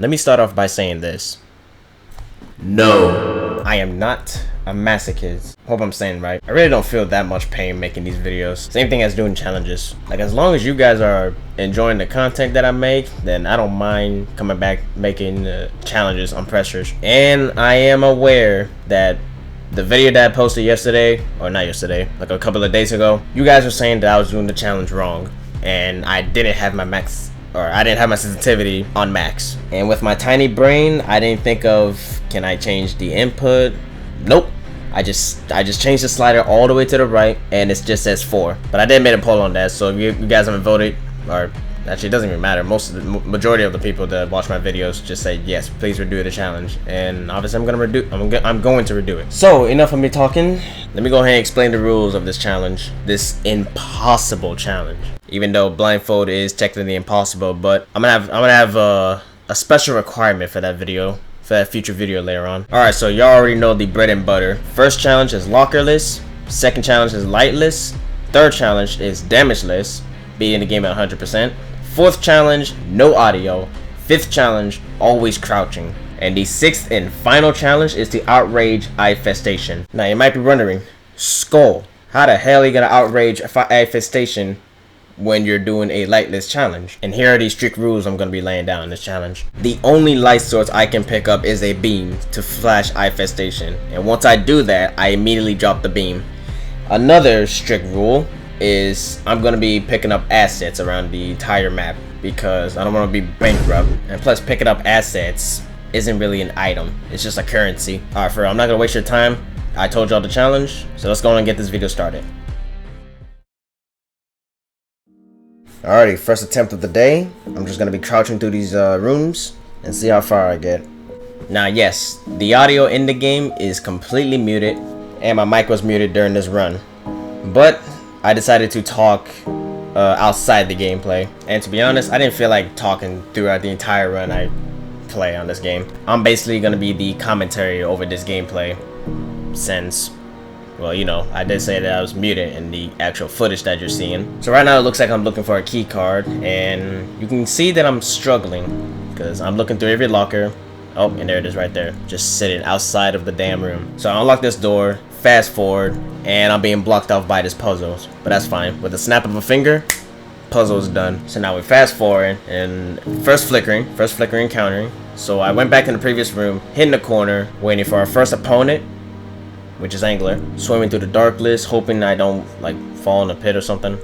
let me start off by saying this. No, I am not a masochist. Hope I'm saying right. I really don't feel that much pain making these videos. Same thing as doing challenges. Like, as long as you guys are enjoying the content that I make, then I don't mind coming back making challenges on pressures. And I am aware that the video that I posted yesterday, or not yesterday, like a couple of days ago, you guys were saying that I was doing the challenge wrong, and I didn't have my max, or I didn't have my sensitivity on max. And with my tiny brain, I didn't think of, can I change the input? Nope. I just changed the slider all the way to the right, and it just says 4. But I did make a poll on that, so if you guys haven't voted, or actually it doesn't even matter, majority of the people that watch my videos just say yes, please redo the challenge, and obviously I'm going to redo it. So enough of me talking. Let me go ahead and explain the rules of this challenge, this impossible challenge. Even though blindfold is technically impossible, but I'm gonna have a special requirement for that video, for that future video later on. Alright, so y'all already know the bread and butter. First challenge is lockerless, second challenge is lightless, third challenge is damageless, beating the game at 100%, fourth challenge, no audio, fifth challenge, always crouching, and the sixth and final challenge is the outrage eye festation. Now you might be wondering, Skull, how the hell are you gonna outrage eye festation when you're doing a lightless challenge? And here are the strict rules I'm going to be laying down in this challenge. The only light source I can pick up is a beam to flash eye festation, and once I do that, I immediately drop the beam. Another strict rule is I'm going to be picking up assets around the entire map because I don't want to be bankrupt, and plus picking up assets isn't really an item, it's just a currency. Alright, I'm not going to waste your time. I told y'all the challenge, so let's go and get this video started. Alrighty, first attempt of the day. I'm just gonna be crouching through these rooms and see how far I get. Now yes, the audio in the game is completely muted and my mic was muted during this run, but I decided to talk outside the gameplay, and to be honest, I didn't feel like talking throughout the entire run I play on this game. I'm basically gonna be the commentary over this gameplay since, well, you know, I did say that I was muted in the actual footage that you're seeing. So right now it looks like I'm looking for a key card, and you can see that I'm struggling because I'm looking through every locker. Oh, and there it is right there, just sitting outside of the damn room. So I unlock this door, fast forward, and I'm being blocked off by this puzzle, but that's fine. With a snap of a finger, puzzle is done. So now we fast forward, and first flickering, countering. So I went back in the previous room, hit in the corner, waiting for our first opponent, which is Angler, swimming through the darkness, hoping I don't like fall in a pit or something,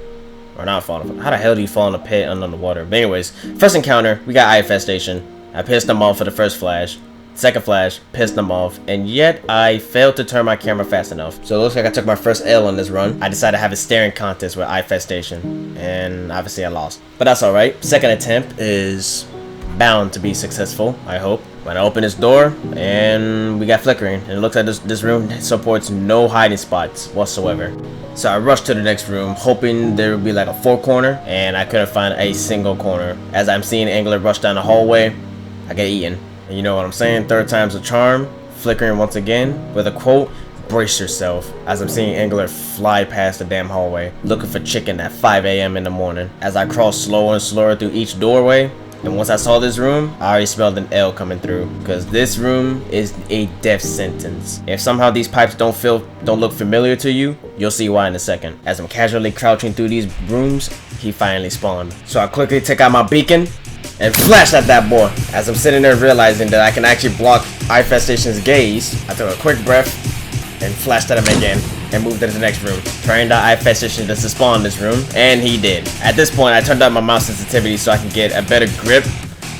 or not fall in a pit. How the hell do you fall in a pit under the water? But anyways, first encounter, we got eye festation. I pissed them off for the first flash, second flash, pissed them off, and yet I failed to turn my camera fast enough. So it looks like I took my first L on this run. I decided to have a staring contest with eye festation, and obviously I lost, but that's all right. Second attempt is bound to be successful, I hope. When I open this door, and we got flickering, and it looks like this room supports no hiding spots whatsoever. So I rushed to the next room, hoping there would be like a 4-corner, and I couldn't find a single corner. As I'm seeing Angler rush down the hallway, I get eaten. And you know what I'm saying? Third time's a charm. Flickering once again with a quote, "Brace yourself," as I'm seeing Angler fly past the damn hallway, looking for chicken at 5 a.m. in the morning. As I crawl slower and slower through each doorway, and once I saw this room, I already smelled an L coming through, because this room is a death sentence. If somehow these pipes don't look familiar to you, you'll see why in a second. As I'm casually crouching through these rooms, he finally spawned. So I quickly took out my beacon and flashed at that boy. As I'm sitting there realizing that I can actually block eye festation's gaze, I took a quick breath and flashed at him again and moved into the next room, praying that eye festation doesn't spawn in this room, and he did. At this point, I turned up my mouse sensitivity so I can get a better grip,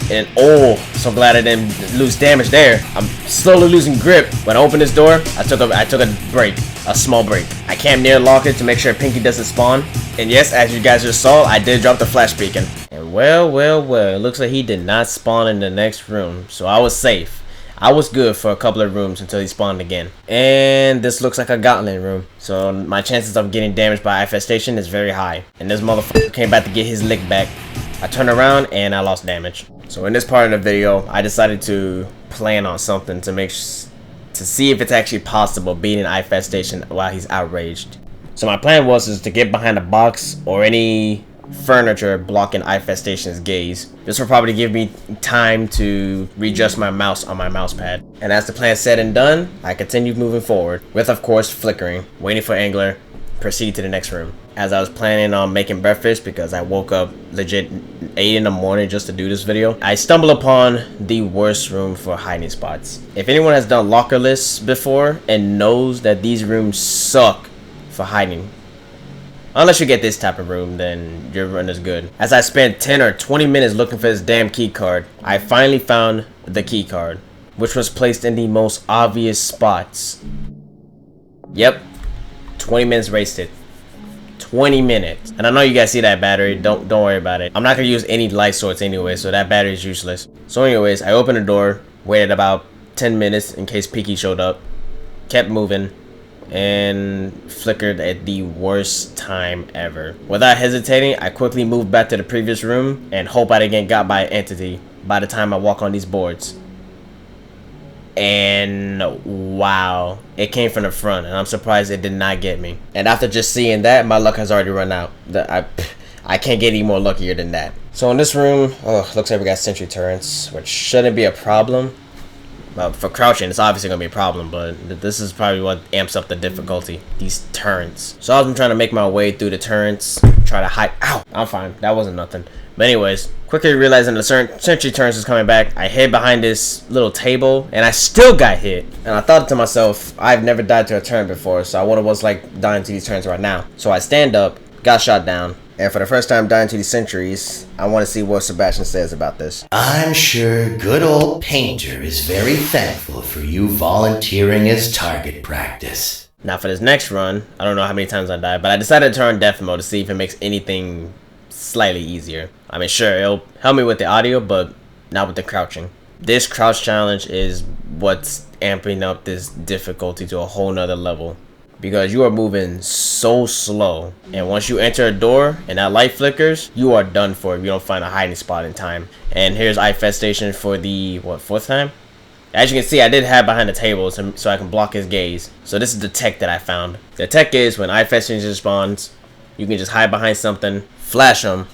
and oh, so glad I didn't lose damage there. I'm slowly losing grip. When I opened this door, I took a break, a small break. I camped near locker to make sure Pinky doesn't spawn, and yes, as you guys just saw, I did drop the flash beacon. And well, it looks like he did not spawn in the next room, so I was safe. I was good for a couple of rooms until he spawned again. And this looks like a gauntlet room, so my chances of getting damaged by infestation is very high. And this motherfucker came back to get his lick back. I turned around and I lost damage. So in this part of the video, I decided to plan on something to see if it's actually possible beating infestation while he's outraged. So my plan was to get behind a box or any furniture blocking Infestation's gaze. This will probably give me time to readjust my mouse on my mouse pad. And as the plan said and done, I continued moving forward, with of course flickering, waiting for Angler, proceed to the next room. As I was planning on making breakfast because I woke up legit 8 in the morning just to do this video, I stumbled upon the worst room for hiding spots. If anyone has done locker lists before and knows that these rooms suck for hiding, unless you get this type of room, then your run is good. As I spent 10 or 20 minutes looking for this damn key card, I finally found the key card, which was placed in the most obvious spots. Yep, 20 minutes wasted. 20 minutes. And I know you guys see that battery. Don't worry about it. I'm not gonna use any light source anyway, so that battery is useless. So anyways, I opened the door, waited about 10 minutes in case Pinky showed up, kept moving, and flickered at the worst time ever. Without hesitating, I quickly moved back to the previous room and hope I didn't get got by an entity by the time I walk on these boards. And wow, it came from the front, and I'm surprised it did not get me. And after just seeing that, my luck has already run out. I can't get any more luckier than that. So in this room, looks like we got sentry turrets, which shouldn't be a problem. Well, for crouching, it's obviously gonna be a problem, but this is probably what amps up the difficulty. These turrets. So I've been trying to make my way through the turrets, try to hide. Ow! I'm fine. That wasn't nothing. But anyways, quickly realizing the sentry turrets is coming back, I hid behind this little table, and I still got hit. And I thought to myself, I've never died to a turret before, so I wonder what's like dying to these turrets right now. So I stand up, got shot down, and for the first time dying to these sentries, I want to see what Sebastian says about this. I'm sure good old Painter is very thankful for you volunteering as target practice. Now for this next run, I don't know how many times I died, but I decided to turn death mode to see if it makes anything slightly easier. I mean, sure, it'll help me with the audio, but not with the crouching. This crouch challenge is what's amping up this difficulty to a whole nother level, because you are moving so slow, and once you enter a door and that light flickers, you are done for if you don't find a hiding spot in time. And here's Infestation for the, what, 4th time? As you can see, I did hide behind the table so I can block his gaze. So this is the tech that I found. The tech is when Infestation spawns, you can just hide behind something, flash them,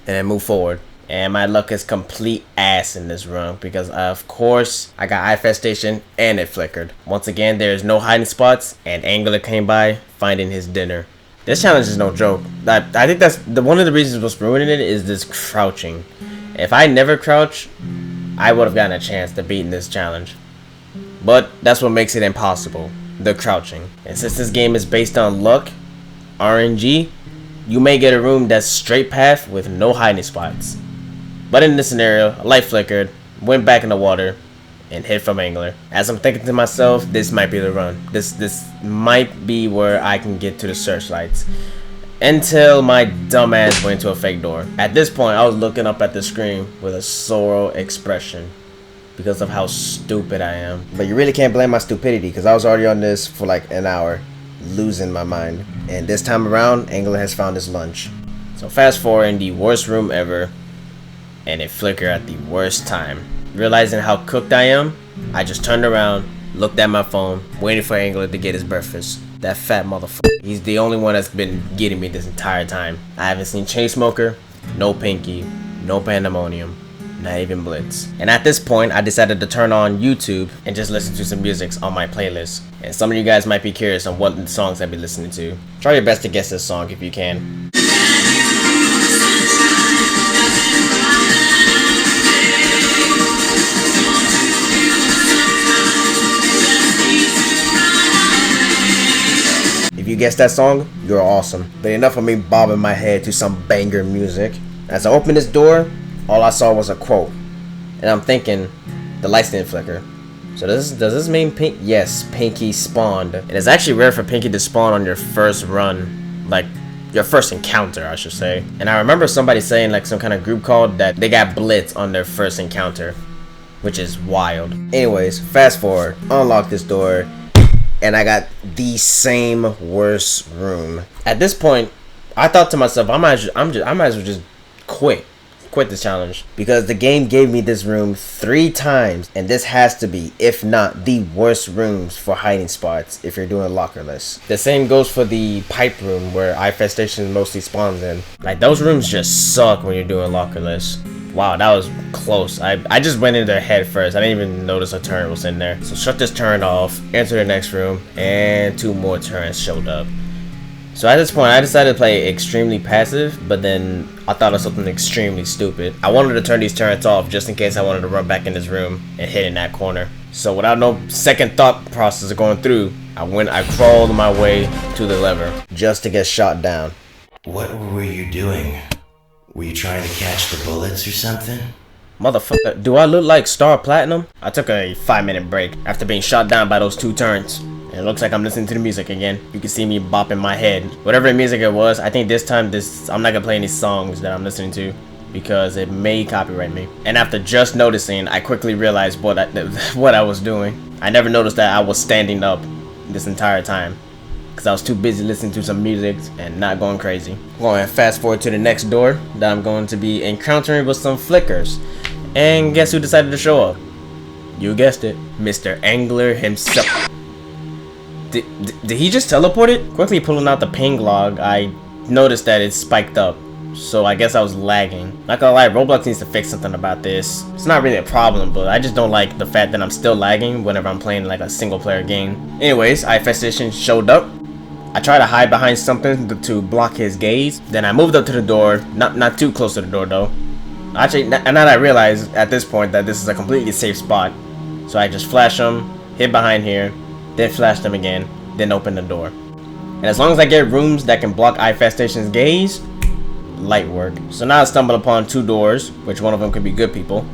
and then move forward. And my luck is complete ass in this run because of course I got Infestation and it flickered. Once again, there's no hiding spots, and Angler came by finding his dinner. This challenge is no joke. I think that's one of the reasons what's ruining it is this crouching. If I never crouch, I would have gotten a chance to beat this challenge. But that's what makes it impossible, the crouching. And since this game is based on luck, RNG, you may get a room that's straight path with no hiding spots. But in this scenario, a light flickered, went back in the water, and hid from Angler. As I'm thinking to myself, this might be the run. This might be where I can get to the searchlights. Until my dumb ass went into a fake door. At this point, I was looking up at the screen with a sorrow expression because of how stupid I am. But you really can't blame my stupidity because I was already on this for like an hour, losing my mind. And this time around, Angler has found his lunch. So fast forward in the worst room ever, and it flickered at the worst time. Realizing how cooked I am, I just turned around, looked at my phone, waiting for Angler to get his breakfast. That fat motherfucker. He's the only one that's been getting me this entire time. I haven't seen Chainsmoker, no Pinky, no Pandemonium, not even Blitz. And at this point, I decided to turn on YouTube and just listen to some music on my playlist. And some of you guys might be curious on what songs I've been listening to. Try your best to guess this song if you can. If you guessed that song, you're awesome. But enough of me bobbing my head to some banger music. As I opened this door, all I saw was a quote. And I'm thinking, the lights didn't flicker. So does this mean Pink? Yes, Pinky spawned. And it's actually rare for Pinky to spawn on your first run. Like, your first encounter, I should say. And I remember somebody saying, like, some kind of group called that they got Blitz on their first encounter. Which is wild. Anyways, fast forward. Unlock this door. And I got the same worst room. At this point, I thought to myself, I might as well just quit. quit this challenge because the game gave me this room 3 times, and this has to be, if not the worst rooms for hiding spots if you're doing lockerless. The same goes for the pipe room where infestation mostly spawns in. Like, those rooms just suck when you're doing lockerless. Wow, that was close. I just went in there head first. I didn't even notice a turret was in there. So shut this turret off, enter the next room, and 2 more turrets showed up. So at this point, I decided to play extremely passive, but then I thought of something extremely stupid. I wanted to turn these turrets off just in case I wanted to run back in this room and hit in that corner. So without no second thought process of going through, I crawled my way to the lever just to get shot down. What were you doing? Were you trying to catch the bullets or something? Motherfucker, do I look like Star Platinum? I took a 5-minute break after being shot down by those 2 turrets. And it looks like I'm listening to the music again. You can see me bopping my head. Whatever music it was, I think this time I'm not gonna play any songs that I'm listening to because it may copyright me. And after just noticing, I quickly realized what I was doing. I never noticed that I was standing up this entire time because I was too busy listening to some music and not going crazy. I'm going to fast forward to the next door that I'm going to be encountering with some flickers. And guess who decided to show up? You guessed it, Mr. Angler himself. Did he just teleport it? Quickly pulling out the ping log, I noticed that it's spiked up. So I guess I was lagging. Not gonna lie, Roblox needs to fix something about this. It's not really a problem, but I just don't like the fact that I'm still lagging whenever I'm playing like a single player game. Anyways, infestation showed up. I tried to hide behind something to block his gaze. Then I moved up to the door, not too close to the door though. Actually, now that I realize at this point that this is a completely safe spot. So I just flash him, hid behind here, then flash them again, then open the door. And as long as I get rooms that can block infestation's gaze, light work. So now I stumbled upon 2 doors, which one of them could be good people.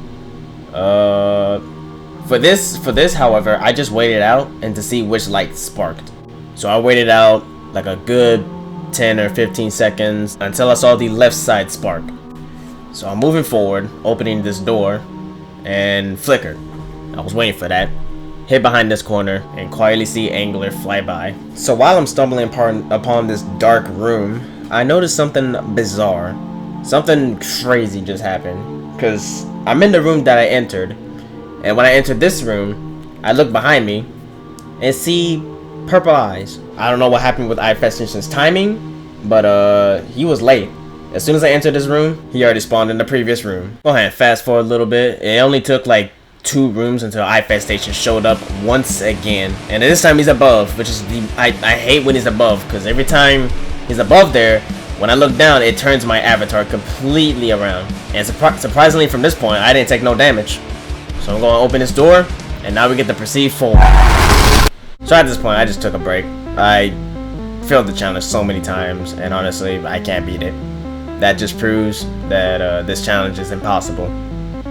For this, however, I just waited out and to see which light sparked. So I waited out like a good 10 or 15 seconds until I saw the left side spark. So I'm moving forward, opening this door, and flickered. I was waiting for that. Hid behind this corner and quietly see Angler fly by. So while I'm stumbling upon this dark room, I noticed something bizarre. Something crazy just happened. Because I'm in the room that I entered. And when I entered this room, I look behind me and see purple eyes. I don't know what happened with infestation's timing, but he was late. As soon as I entered this room, he already spawned in the previous room. Go ahead, fast forward a little bit. It only took like 2 rooms until infestation showed up once again, and this time he's above, which is I hate when he's above, because every time he's above there, when I look down, it turns my avatar completely around. And surprisingly, from this point, I didn't take no damage. So I'm going to open this door, and now we get the perceived fall. So at this point, I just took a break. I failed the challenge so many times, and honestly, I can't beat it. That just proves that this challenge is impossible.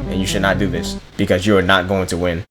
And you should not do this because you are not going to win.